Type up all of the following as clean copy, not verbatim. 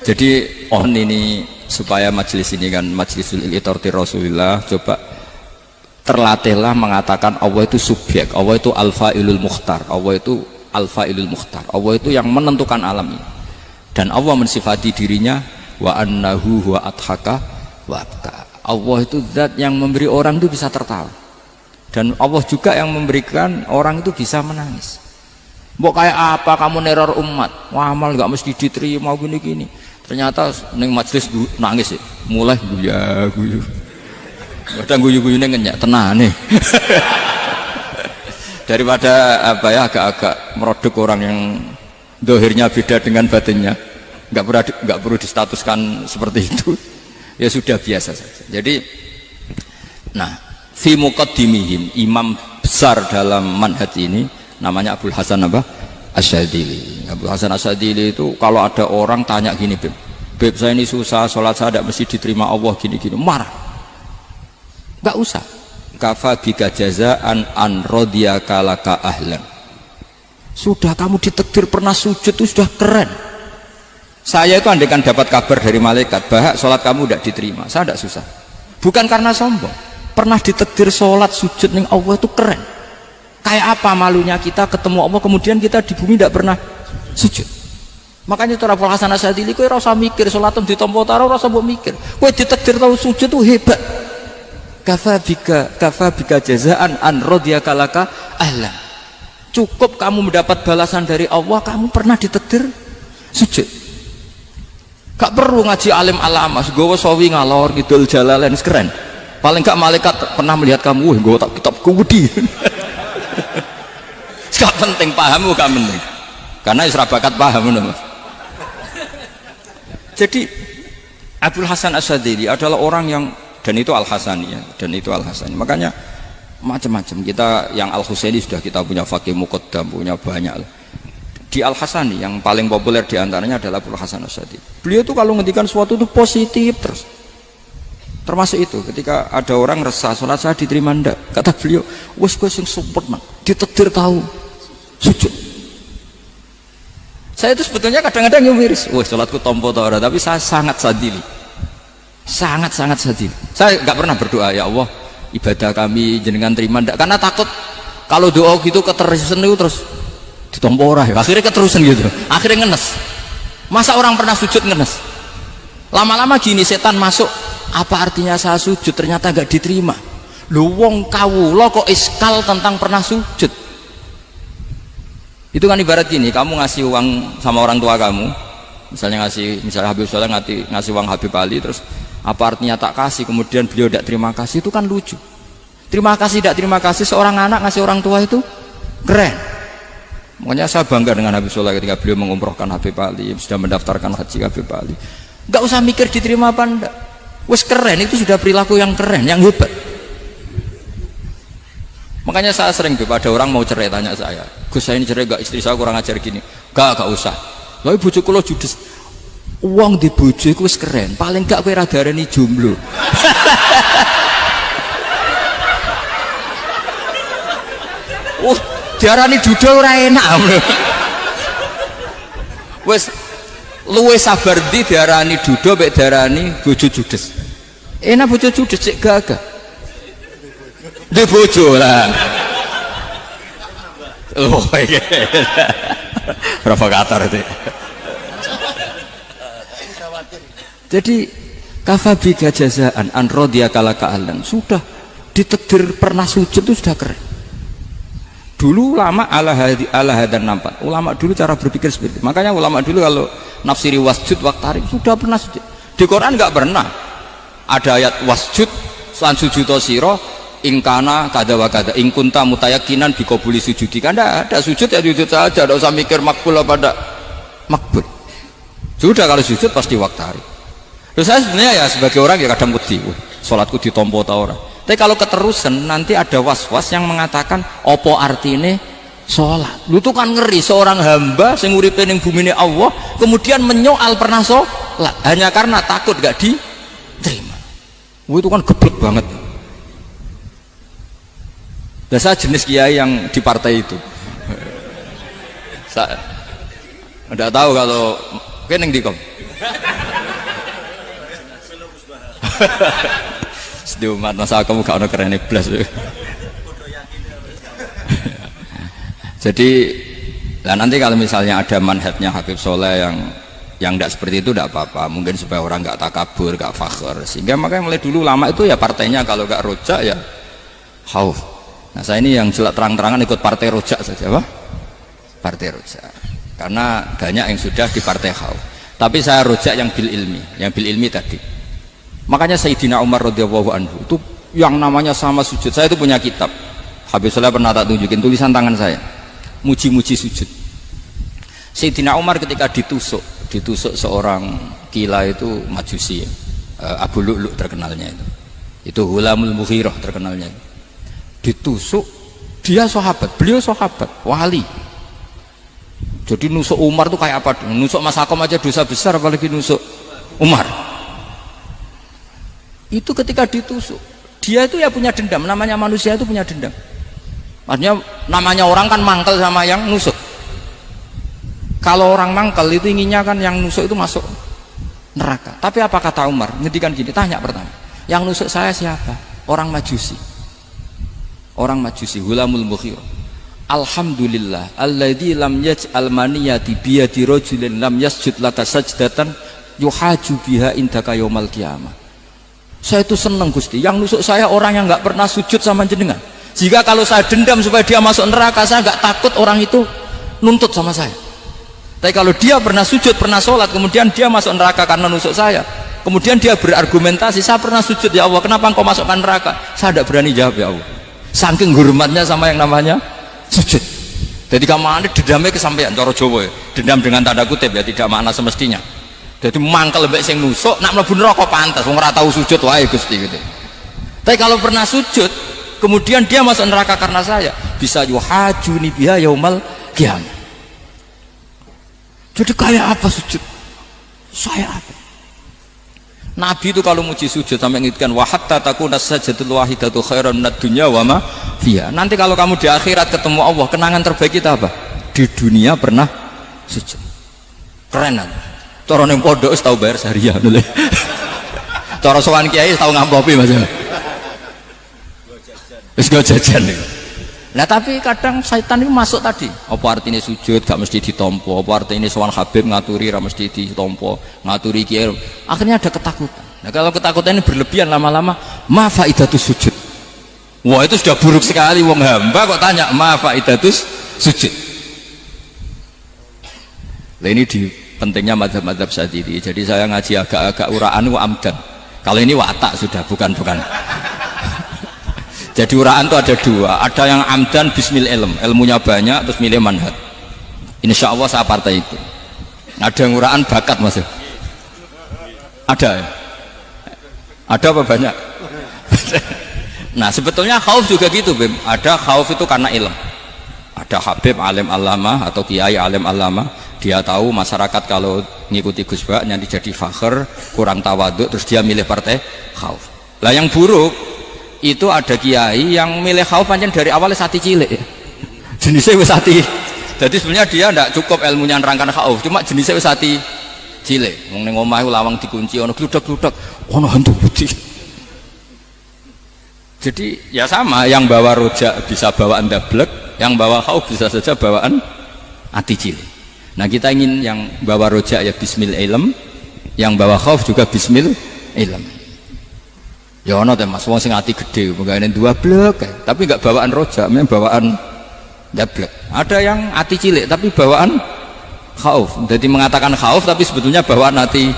Jadi ini supaya majelis ini kan majlisul iltorti Rasulullah, coba terlatihlah mengatakan Allah itu subjek, Allah itu al-fa'ilul mukhtar, Allah itu al-fa'ilul mukhtar, Allah itu yang menentukan alam ini. Dan Allah mensifati dirinya wa annahu huwa adhaka wa abka. Allah itu zat yang memberi orang itu bisa tertawa, dan Allah juga yang memberikan orang itu bisa menangis. Mbok kayak apa kamu neror umat, wah amal nggak mesti diterima gini-gini, ternyata neng majelis nangis ya, mulai guyu kadang guyu-guyune ngenyak tenane daripada apa ya, agak-agak merodok orang yang dohirnya beda dengan batinnya, nggak perlu distatuskan seperti itu. Ya sudah biasa saja. Jadi nah fi muqaddimihim, imam besar dalam manhaj ini namanya Abul Hasan apa? Asyadzili. Abul Hasan Asyadzili itu kalau ada orang tanya gini, Beb saya ini susah, sholat saya tidak mesti diterima Allah gini-gini, marah. Nggak usah. Kafa bika jazaan an radiyaka laka ahlan. Sudah kamu ditakdir pernah sujud itu sudah keren. Saya itu andaikan dapat kabar dari malaikat bahwa sholat kamu tidak diterima, saya tidak susah. Bukan karena sombong. Pernah ditakdir sholat sujud ning Allah itu keren. Kayak apa malunya kita ketemu Allah kemudian kita di bumi tidak pernah sujud. Makanya cara Abul Hasan Asyadzili kowe ora usah mikir salatem ditampa taro, ora usah mbok mikir. Kowe ditakdir tau sujud itu hebat. Kafa bika jazaan an radiyaka laka ahlan. Cukup kamu mendapat balasan dari Allah, kamu pernah ditakdir sujud. Gak perlu ngaji alim alamas, gowo sawi ngalor ngidul jalalain keren. Paling gak malaikat pernah melihat kamu, gowo tak kitab kewedi. Gak penting pahammu, gak penting. Karena isra bakat paham Mas. Jadi Abul Hasan Asyadzili adalah orang yang, dan itu Al-Hasani ya, dan itu Al-Hasani. Makanya macam-macam kita yang Al-Husaini sudah kita punya Faqih Muqaddam, punya banyak. Di Al-Hasani yang paling populer diantaranya adalah Abul Hasan Asyadzili. Beliau tuh kalau ngendikan sesuatu itu positif terus. Termasuk itu ketika ada orang resah sholat saya diterima ndak, kata beliau wes gue sing support man, ditakdir tahu sujud. Saya itu sebetulnya kadang-kadang yang miris, wes sholatku tompo tau, tapi saya sangat sadili, sangat sadili. Saya nggak pernah berdoa ya Allah ibadah kami jenengan terima ndak, karena takut kalau doa gitu keterusan itu terus ditompo ora ya, akhirnya keterusan gitu, akhirnya ngenes. Masa orang pernah sujud ngenes? Lama-lama gini setan masuk. Apa artinya saya sujud ternyata gak diterima? Lu wong kawula kok iskal tentang pernah sujud. Itu kan ibarat gini, kamu ngasih uang sama orang tua kamu, misalnya Habib Soleh ngasih uang Habib Ali, terus apa artinya tak kasih, kemudian beliau tidak terima kasih, itu kan lucu. Terima kasih tidak terima kasih, seorang anak ngasih orang tua itu keren. Makanya saya bangga dengan Habib Soleh ketika beliau mengumrohkan Habib Ali, sudah mendaftarkan haji Habib Ali. Gak usah mikir diterima apa enggak, wes keren, itu sudah perilaku yang keren, yang hebat. Makanya saya sering ada orang mau cerai tanya saya, Gus saya ini cerai gak, istri saya kurang ajar gini. Gak usah, tapi bojoku lo judes, uang di bojo itu wes keren, paling gak kowe radarani jomblo. Diarani judul ora enak. Wes luwe sabar di diarani dudo mek diarani bojo judes. Enak bojo judes cek gagah. Di bojo lah. Oh iya. Provokator itu. Jadi kafabi jazaan an radiyaka laka ahlan, sudah ditakdir pernah sujud itu sudah keren. Dulu ulama ala hadan nampak. Ulama dulu cara berpikir seperti itu. Makanya ulama dulu kalau nafsiri wasjud waqtarib sudah pernah sujud. Di Quran nggak pernah ada ayat wasjud lan sujudo siro ingkana kada wa kada ingkunta mutayakinan bikobuli sujudi, kan ada sujud ya sujud saja, tidak usah mikir makbul apa tidak makbul. Sudah kalau sujud pasti waqtarib. Terus saya sebenarnya ya sebagai orang ya kadang wedi, sholatku ditompo ta ora. Tapi kalau keterusan nanti ada was-was yang mengatakan opo artine sholat. Lu tuh kan ngeri seorang hamba sing uripe ning bumine Allah kemudian menyoal pernah sholat hanya karena takut gak diterima. Itu kan geblek banget. Dan saya jenis kiai yang di partai itu. Saya tidak tahu kalau kene ndi kok. Sedih umat masa kamu gak ono keren blas. Jadi lah nanti kalau misalnya ada manhajnya Habib Soleh yang tidak seperti itu tidak apa-apa, mungkin supaya orang nggak takabur, nggak fakhr, sehingga makanya mulai dulu lama itu ya partainya kalau nggak rojak ya khauf. Nah saya ini yang jelas terang-terangan ikut partai rojak saja, apa? Partai rojak, karena banyak yang sudah di partai khauf. Tapi saya rojak yang bil ilmi tadi. Makanya Sayyidina Umar radhiyallahu anhu itu yang namanya sama sujud. Saya itu punya kitab, Habib Soleh pernah tak tunjukin tulisan tangan saya, muji-muji sujud. Sayyidina Umar ketika ditusuk seorang kila itu Majusi, Abu Lu'lu' terkenalnya itu Hulamul Mughirah terkenalnya, ditusuk, dia sahabat, beliau sahabat wali. Jadi nusuk Umar itu kayak apa? Nusuk Mas Hakom aja dosa besar, apalagi nusuk Umar. Itu ketika ditusuk, dia itu ya punya dendam, namanya manusia itu punya dendam. Artinya namanya orang kan mangkel sama yang nusuk. Kalau orang mangkel itu inginnya kan yang nusuk itu masuk neraka. Tapi apa kata Umar? Ngendikan gini, tanya pertama, yang nusuk saya siapa? Orang Majusi. Orang Majusi, Hulamul Mughirah. Alhamdulillah alladzi lam yaj'al maniyati biyadi rajulin lam yasjud laka sajdatan yuhaju biha indaka yaumal qiyamah. Saya itu senang Gusti, yang nusuk saya orang yang nggak pernah sujud sama jenengan. Jika kalau saya dendam supaya dia masuk neraka, saya nggak takut orang itu nuntut sama saya. Tapi kalau dia pernah sujud, pernah sholat, kemudian dia masuk neraka karena nusuk saya, kemudian dia berargumentasi, saya pernah sujud ya Allah, kenapa engkau masukkan neraka? Saya tidak berani jawab ya Allah, saking hormatnya sama yang namanya sujud. Jadi kamane dendamnya kesampaian cara Jawa ya. Dendam dengan tanda kutip ya, tidak makna semestinya. Jadi mangkel mbek sing nusuk, nak mlebu neraka pantas wong ora tau sujud wae Gusti gitu. Tapi kalau pernah sujud, kemudian dia masuk neraka karena saya, bisa yuhajuni biha yaumal qiyamah. Jadi kayak apa sujud? Saya apa? Nabi itu kalau muji sujud sampai mengingatkan wa hatta takuna sajdatul wahidatu khairan minad dunya wa ma fiha. Nanti kalau kamu di akhirat ketemu Allah, kenangan terbaik kita apa? Di dunia pernah sujud. Keren kan? Cara ning pondok wis tau bayar syariah lho. Cara sowan kiai tau ngampopi Mas. Wis go jajan. Nah tapi kadang syaitan itu masuk tadi. Apa artinya sujud gak mesti ditompo, apa artinya sowan Habib ngaturi gak mesti ditompo, ngaturi kiai. Akhirnya ada ketakutan. Nah kalau ketakutan ini berlebihan lama-lama, ma faidatus sujud. Wah itu sudah buruk sekali, wong hamba kok tanya ma faidatus sujud. Nah ini di pentingnya mazhab-mazhab Syadzili. Jadi saya ngaji agak-agak uraan wa amdan. Kalau ini watak sudah, bukan. Jadi uraan itu ada dua, ada yang amdan bismil ilm, ilmunya banyak terus milih manhaj. Insya Allah saya partai itu. Ada yang uraan bakat Mas. Ada ya? Ada apa banyak? Nah sebetulnya khauf juga gitu Bim. Ada khauf itu karena ilm. Ada Habib alim alama atau kiai alim alama, dia tahu masyarakat kalau ngikuti Gus Bak nanti jadi fakhr, kurang tawaduk, terus dia milih partai khauf. Lah yang buruk itu ada kiai yang milih khauf pancen dari awalnya sati cilik. Jenisnya wis sati. Jadi sebenarnya dia tidak cukup ilmunya nerangkan khauf, cuma jenisnya wis sati cilik. Wong ning omah lawang dikunci ono gludak-gludak, ono hantu putih. Jadi ya sama, yang bawa rojak bisa bawaan dablek, yang bawa khauf bisa saja bawaan ati cilik. Nah kita ingin yang bawa rojak ya bismil ilm, yang bawa khauf juga bismil ilm. Ya ono teh Mas, wong sing ati gede, pegawene dua blek, tapi enggak bawaan rojak, memang bawaan dablek. Ada yang ati cilik tapi bawaan khauf. Jadi mengatakan khauf tapi sebetulnya bawaan ati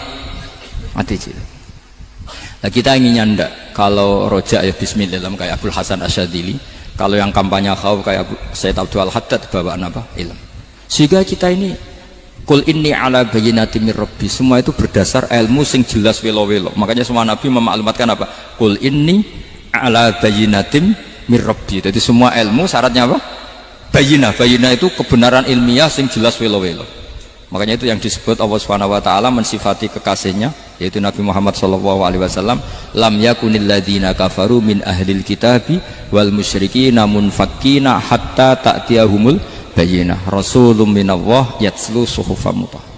cilik. Nah kita inginnya ndak, kalau rojak ya bismillah kayak Abdul Hasan Asyadzili, kalau yang kampanye khauf kayak Sayyid Abdul Haddad bawaan apa? Ilm. Sehingga kita ini Qul inni ala bayyinatin mir rabbi, semua itu berdasar ilmu sing jelas welo-welo. Makanya semua nabi memaklumatkan apa? Qul inni ala bayyinatin mir rabbi. Jadi semua ilmu syaratnya apa? Bayyinah. Bayyinah itu kebenaran ilmiah sing jelas welo-welo. Makanya itu yang disebut Allah Subhanahu wa taala mensifati kekasihnya yaitu Nabi Muhammad sallallahu alaihi wasallam, lam yakunil ladzina kafaru min ahlil kitabi wal musyrikina munfakkina hatta ta'tiyahumul bayyinah rasulun minallah yatslu suhufan mutahharah.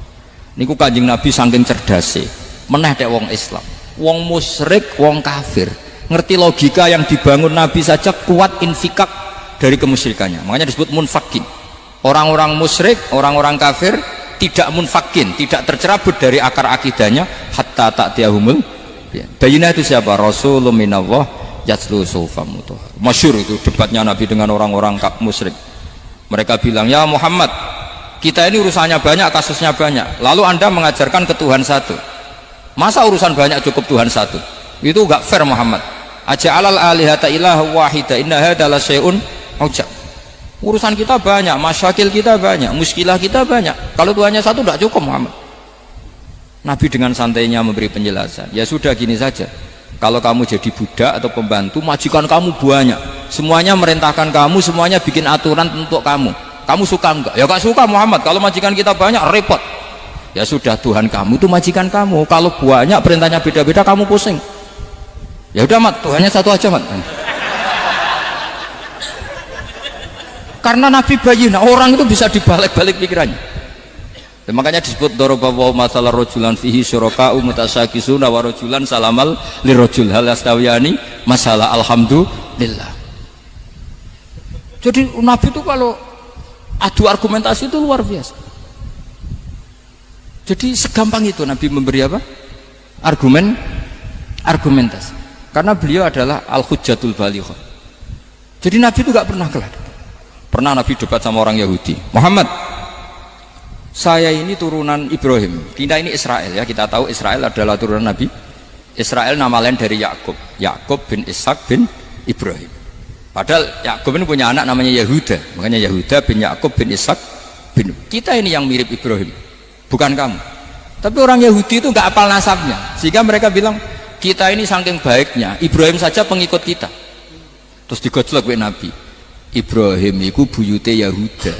Niku Kanjeng Nabi saking cerdase, meneh tek wong Islam, wong musyrik, wong kafir, ngerti logika yang dibangun Nabi saja kuat infikak dari kemusyrikannya. Makanya disebut munfakin. Orang-orang musyrik, orang-orang kafir tidak munfakin, tidak tercerabut dari akar akidahnya hatta ta'tiyahumul bayyinah. Itu siapa? Rasulun minallah yatlu suhufan mutahhar. Masyhur itu debatnya Nabi dengan orang-orang musyrik. Mereka bilang, ya Muhammad, kita ini urusannya banyak, kasusnya banyak, lalu anda mengajarkan ke Tuhan satu, masa urusan banyak cukup Tuhan satu? Itu enggak fair Muhammad. Aja'alal alihata ilaha wahida inna hadza la syai'un ujab. Urusan kita banyak, masyakil kita banyak, muskilah kita banyak, kalau Tuhannya satu tidak cukup Muhammad. Nabi dengan santainya memberi penjelasan, ya sudah gini saja, kalau kamu jadi budak atau pembantu, majikan kamu banyak, semuanya merintahkan kamu, semuanya bikin aturan untuk kamu suka enggak? Ya gak suka Muhammad, kalau majikan kita banyak repot. Ya sudah, Tuhan kamu itu majikan kamu, kalau banyak perintahnya beda-beda kamu pusing. Ya udah Mat, Tuhannya satu aja Mat. Karena Nabi bayyinah, orang itu bisa dibalik-balik pikirannya. Dan makanya disebut daraballahu mathalan rajulan fihi syuraka'u mutasyakisuna wa rajulan salamal lirajul hal yastawiyani masalah alhamdulillah. Jadi Nabi itu kalau adu argumentasi itu luar biasa. Jadi segampang itu Nabi memberi apa? Argumentasi. Karena beliau adalah al-hujjatul balighah. Jadi Nabi itu gak pernah kalah. Pernah Nabi debat sama orang Yahudi, Muhammad, saya ini turunan Ibrahim, kita ini Israel ya, kita tahu Israel adalah turunan Nabi. Israel nama lain dari Yakub, Yakub bin Ishak bin Ibrahim. Padahal Yakub ini punya anak namanya Yahuda, makanya Yahuda bin Yakub bin Ishak bin. Kita ini yang mirip Ibrahim, bukan kamu. Tapi orang Yahudi itu nggak apal nasabnya, sehingga mereka bilang kita ini saking baiknya, Ibrahim saja pengikut kita. Terus digojlok oleh Nabi, Ibrahim itu buyute Yahuda,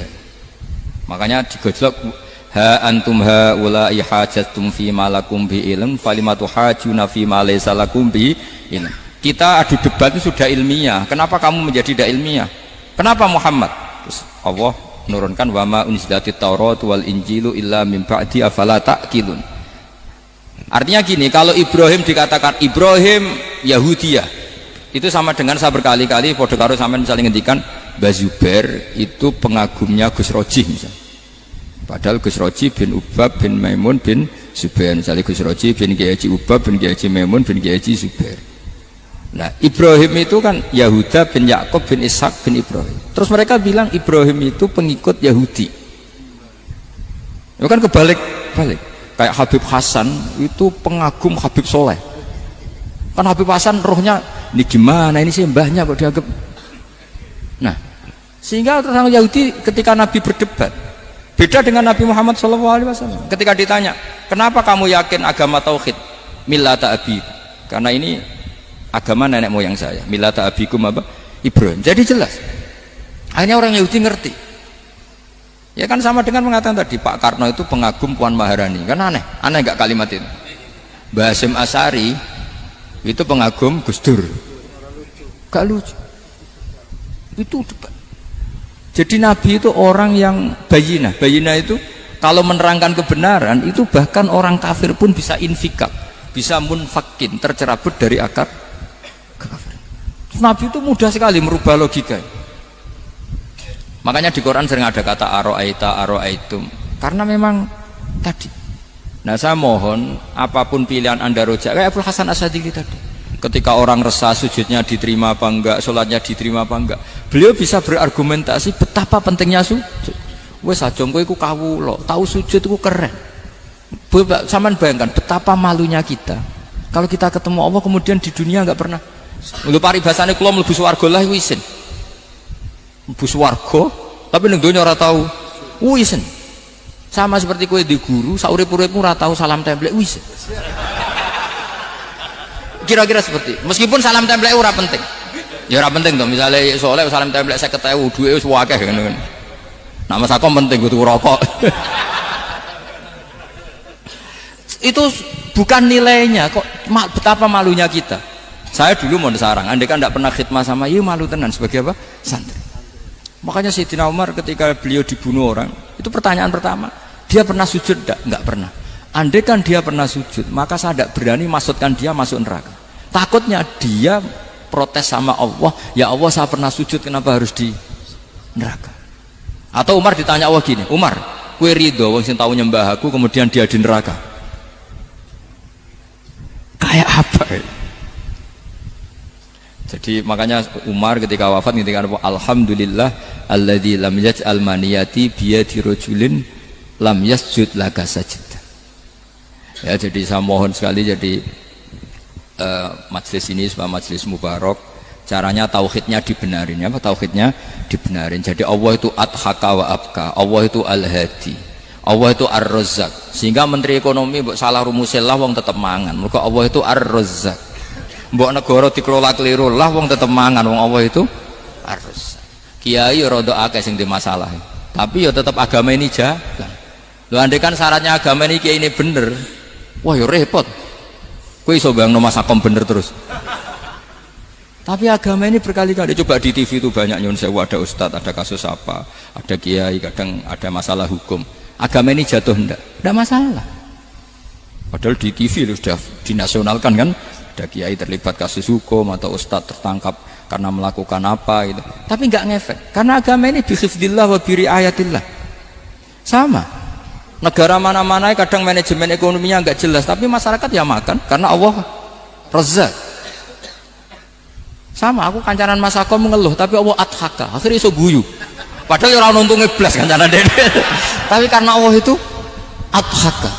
makanya digojlok, ha antum ha ulai hajatum fi malakum bi ilm falimatu hajuna fi ma laysa lakum bi ilm. Kita adu debat itu sudah ilmiah, kenapa kamu menjadi tidak ilmiah? Kenapa Muhammad? Terus Allah menurunkan wa ma unzilatit taurat wal injilu illa min ba'di afala ta'qilun. Artinya gini, kalau Ibrahim dikatakan Ibrahim Yahudiyah, itu sama dengan saya berkali-kali podo karo sampean misalnya ngendikan Mbah Zubair itu pengagumnya Gus Roji misalnya. Padahal Gus Roji bin Ubab bin Maimun bin Zubair, misalnya Gus Roji bin Kiai Haji Ubab bin Kiai Haji Maimun bin Kiai Haji Zubair. Nah Ibrahim itu kan Yahuda bin Yakub bin Ishak bin Ibrahim. Terus mereka bilang Ibrahim itu pengikut Yahudi. Itu kan kebalik-balik. Kayak Habib Hasan itu pengagum Habib Soleh. Kan Habib Hasan rohnya ini gimana, ini sih mbahnya kok dianggap. Nah sehingga orang Yahudi ketika Nabi berdebat beda dengan Nabi Muhammad SAW. Ketika ditanya kenapa kamu yakin agama tauhid, millata abi, karena ini agama nenek moyang saya, millata abikum apa? Ibrahim. Jadi jelas akhirnya orang Yahudi ngerti. Ya kan sama dengan mengatakan tadi Pak Karno itu pengagum Puan Maharani, kan aneh gak kalimat itu? Mbah Hasyim Asy'ari itu pengagum Gus Dur, gak lucu itu debat. Jadi Nabi itu orang yang bayyinah itu kalau menerangkan kebenaran itu bahkan orang kafir pun bisa infikak, bisa munfakin, tercerabut dari akar kekafiran. Nabi itu mudah sekali merubah logika. Makanya di Quran sering ada kata aro'aitum, karena memang tadi. Nah saya mohon apapun pilihan anda rojak kayak Abdul Hasan Asy'adili tadi, ketika orang resah sujudnya diterima apa enggak, sholatnya diterima apa enggak, beliau bisa berargumentasi betapa pentingnya sujud. Wes aja kowe iku kawula, tahu sujud itu keren. Sampean bayangkan betapa malunya kita kalau kita ketemu Allah kemudian di dunia enggak pernah. Lho paribasane kula mlebu swarga lah isin. Mlebu swarga tapi ning donya ora tahu. Isin. Sama seperti kowe di guru, saurip-uripmu ora tahu salam templek isin. Kira-kira seperti meskipun salam templek ora penting ya ora penting toh, misalnya soleh salam templek 50.000 duwe wis akeh ngono kan. Nah mas aku penting butuh rokok. Itu bukan nilainya kok, betapa malunya kita. Saya dulu mau sarang, andai kan tidak pernah khidmah sama iya malu tenan sebagai apa? Santri. Makanya Sayyidina Umar ketika beliau dibunuh orang, itu pertanyaan pertama, dia pernah sujud enggak? Enggak pernah. Andai kan dia pernah sujud, maka saya tidak berani masukkan dia masuk neraka. Takutnya dia protes sama Allah, ya Allah saya pernah sujud, kenapa harus di neraka? Atau Umar ditanya Allah gini, Umar, kue ridho wong sing tahu nyembah aku kemudian dia di neraka? Kayak apa? Jadi makanya Umar ketika wafat ketika alhamdulillah alladzi lam yaj'al maniyati biyadi rajulin lam yasjud laka sajdah. Ya, jadi saya mohon sekali jadi majelis ini sebagai majelis mubarak, caranya tauhidnya dibenarin. Apa tauhidnya dibenarin? Jadi Allah itu adhaka wa abka, Allah itu al-hadi, Allah itu ar-razzaq. Sehingga menteri ekonomi mbok salah rumusil lah wong tetep mangan. Mergo Allah itu ar-razzaq. Mbok negara dikelola keliru lah wong tetep mangan, wong Allah itu ar-razzaq. Kiai rada akeh sing di masalah. Tapi ya tetep agama ini jalan. Lho andai kan syaratnya agama ini kiai ini bener, wah ya repot. Kowe iso bayangno masakom bener terus. Tapi agama ini berkali-kali coba di TV itu banyak nyun sewu, ada ustadz, ada kasus apa, ada kiai, kadang ada masalah hukum. Agama ini jatuh enggak masalah. Padahal di TV sudah dinasionalkan kan, ada kiai terlibat kasus hukum atau ustadz tertangkap karena melakukan apa gitu. Tapi enggak ngefek karena agama ini bihifdzillah wa biriayatillah. Sama. Negara mana-mana kadang manajemen ekonominya enggak jelas, tapi masyarakat ya makan karena Allah Razzaq. Sama, aku kancanan masakom mengeluh, tapi Allah adhaka, akhirnya iso guyu. Padahal orang untungnya blas kancanan dede. Tapi karena Allah itu adhaka.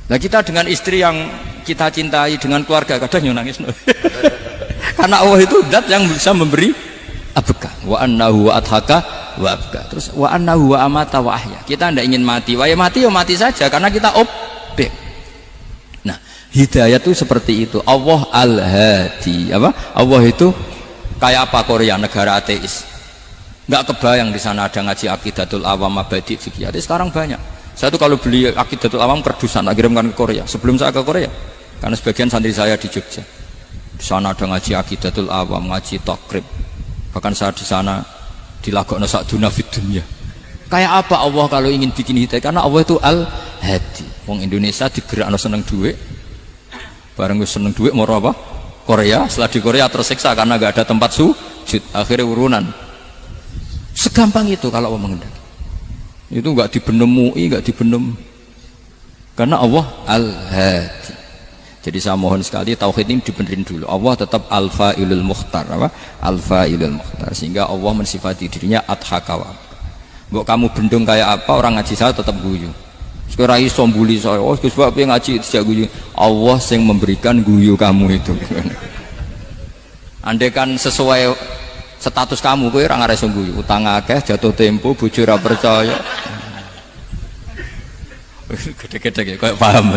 Nah kita dengan istri yang kita cintai, dengan keluarga kadang nangis. Karena Allah itu zat yang bisa memberi abka. Wa annahu wa adhaka wa abka. Terus wa annahu wa amata wa ahya. Kita tidak ingin mati, ya mati saja karena kita objek. Nah, hidayah itu seperti itu. Allah al-hadi. Apa? Allah itu kayak apa Korea, negara ateis. Enggak kebayang di sana ada ngaji Aqidatul Awam Abadi fikih. Sekarang banyak. Saya tuh kalau beli Aqidatul Awam kerdusan, kirimkan ke Korea. Sebelum saya ke Korea, karena sebagian santri saya di Jogja. Di sana ada ngaji Aqidatul Awam, ngaji takrib. Bahkan saya di sana dilagokno sakduna fid dunya. Kayak apa Allah kalau ingin bikin hidayah? Karena Allah itu al-hadi. Wong Indonesia digerakno seneng duit. Bareng wis seneng duit mau apa? Korea. Setelah di Korea tersiksa karena enggak ada tempat sujud. Akhirnya urunan. Segampang itu kalau Allah mengendaki. Itu enggak dibenem MUI, enggak dibenem. Karena Allah al-hadi. Jadi saya mohon sekali tauhid ini dibenerin dulu. Allah tetap al-fa'ilul mukhtar, apa? Al-fa'ilul mukhtar. Sehingga Allah mensifati dirinya adhaka wa. Mbok kamu bendung kayak apa, orang ngaji saya tetap guyu. Sekarang iso mbuli saya, oh Gus Bapak ngaji tidak guyu. Allah yang memberikan guyu kamu itu. Andai kan sesuai status kamu, kowe ora ngarep guyu. Utang akeh, jatuh tempo, bojo ora percaya. Gede-gede kayak paham.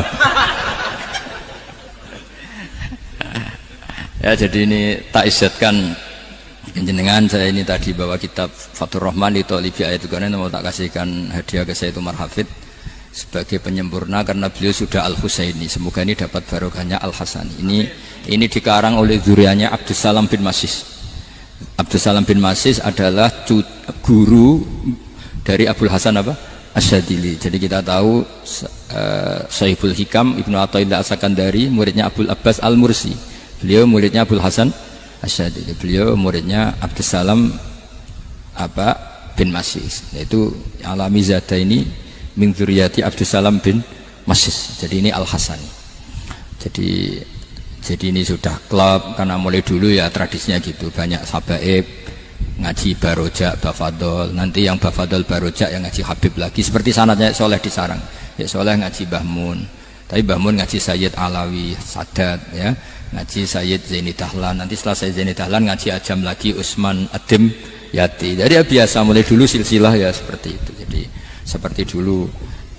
Ya jadi ini tak isyatkan jenengan, saya ini tadi bawa kitab Fathur Rahman di Tholibi Ayat Tuhan, mau tak kasihkan hadiah ke Sayyid Umar Hafid sebagai penyempurna karena beliau sudah Al-Husaini. Semoga ini dapat barokahnya Al-Hasani. Ini dikarang oleh zurianya Abdus Salam bin Masis. Abdus Salam bin Masis adalah guru dari Abul Hasan apa? Asyadili. Jadi kita tahu Sahibul Hikam Ibnu Athaillah As-Sakandari muridnya Abul Abbas Al-Mursi. Beliau muridnya Abul Hasan Asyadili. Beliau muridnya Abdus Salam bin Masis. Yaitu alami zada ini min dzurriyyati Abdus Salam bin Masis. Jadi ini Al-Hasani. Jadi ini sudah klub karena mulai dulu ya tradisinya gitu. Banyak habaib ngaji barojak, bafadol. Nanti yang bafadol barojak yang ngaji Habib lagi. Seperti sanadnya Soleh di Sarang. Ya Soleh ngaji Mbah Mun. Tapi Mbah Mun ngaji Sayyid Alawi Sadat ya. Ngaji Sayyid Zaini Dahlan, nanti setelah Sayyid Zaini Dahlan ngaji Ajam lagi Usman Adim Yati. Jadi ya biasa mulai dulu silsilah ya seperti itu. Jadi seperti dulu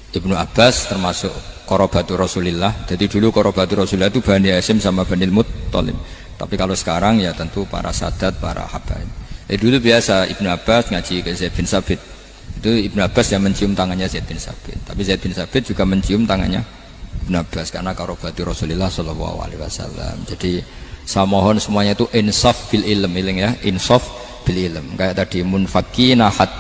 Ibnu Abbas termasuk Qorobatul Rasulillah. Jadi dulu Qorobatul Rasulillah itu Bani Hasyim sama Bani Muttalib. Tapi kalau sekarang ya tentu para sadat, para habaib. Dulu biasa Ibnu Abbas ngaji ke Zaid bin Sabit. Itu Ibnu Abbas yang mencium tangannya Zaid bin Sabit. Tapi Zaid bin Sabit juga mencium tangannya Ibnu Abbas karena karobati Rasulullah Shallallahu Alaihi Wasallam. Jadi saya mohon semuanya itu insaf bil ilm, ya, insaf bil ilm. Kayak tadi munfakina hatta